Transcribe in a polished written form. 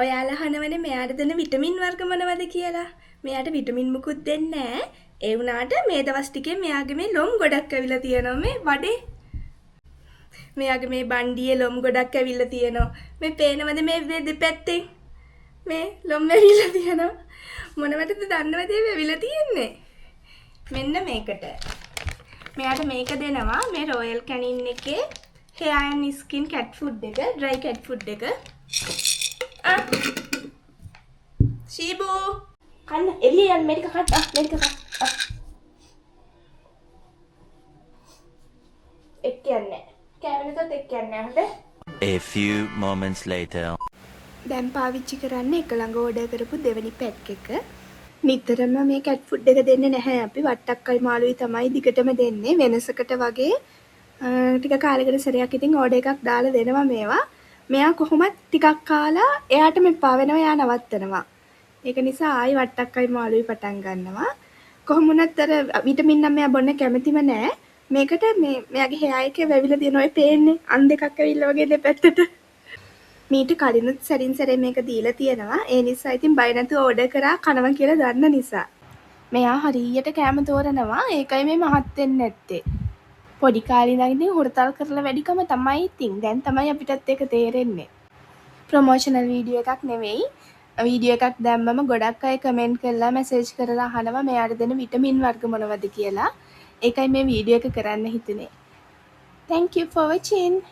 ඔයාලා අහනවනේ මෙයාට දෙන විටමින් වර්ග මොනවද කියලා. මෙයාට විටමින් මුකුත් දෙන්නේ නැහැ. ඒ වුණාට මේ දවස් ටිකේ මෙයාගේ මේ ලොම් ගොඩක් ඇවිල්ලා තියෙනවා මේ බඩේ. මෙයාගේ මේ බණ්ඩියේ ලොම් ගොඩක් ඇවිල්ලා තියෙනවා. මේ පේනවද මේ දෙපැත්තෙන්? මේ ලොම් ඇවිල්ලා තියෙනවා. මොනවටද දන්නවද මේ ඇවිල්ලා තියෙන්නේ? මෙන්න මේකට. මෙයාට මේක දෙනවා මේ රොයල් කැනින් එකේ hair and skin cat food එක, dry cat food එක. ශීබු කන්න එළියන් මේක කන්න මේක කන්න. එක් යන්නේ. කැමරේටත් එක් යන්නේ හොඳ. A few moments later. දැන් පාවිච්චි කරන්න එක ළඟ ඕඩර් කරපු දෙවෙනි පැක් එක. නිතරම මේ කැට් ෆුඩ් එක දෙන්නේ නැහැ අපි. වට්ටක්කයි මාළුයි තමයි දිගටම දෙන්නේ. වෙනසකට වගේ ටික කාලයකට සැරයක් ඉතින් ඕඩර් එකක් දාලා දෙනවා මේවා. මෙයා කොහොමත් ටිකක් කාලා එයාට මෙපා වෙනවා, එයා නවත්තනවා. ඒක නිසා ආයි වට්ටක්කයි මාළුයි පටන් ගන්නවා. කොහොම වුණත් අර විටමින් නම් මෙයා බොන්න කැමතිම නෑ. මේකට මෙයාගේ hair එකේ වැවිලා තියෙන ඔය පේන්නේ අන් දෙකක් ඇවිල්ලා වගේ දෙපැත්තට. මීට කලිනුත් සැරින් සැරේ මේක දීලා තියෙනවා. ඒ නිසා ඉතින් බය නැතුව ඕඩර් කරා කනවා කියලා දන්න නිසා. මෙයා හරියට කැම තෝරනවා. ඒකයි මේ මහත් වෙන්නේ නැත්තේ. පොඩි කාලේ ඉඳන් ඉතින් හොරතල් කරලා වැඩිකම තමයි ඉතින්. දැන් තමයි අපිටත් ඒක තේරෙන්නේ. ප්‍රොමෝෂනල් වීඩියෝ එකක් නෙවෙයි. වීඩියෝ එකක් දැම්මම ගොඩක් අය කමෙන්ට් කරලා මැසේජ් කරලා අහනවා මෙයාට දෙන විටමින් වර්ග මොනවද කියලා. ඒකයි මේ වීඩියෝ එක කරන්න හිතුනේ. Thank you for watching.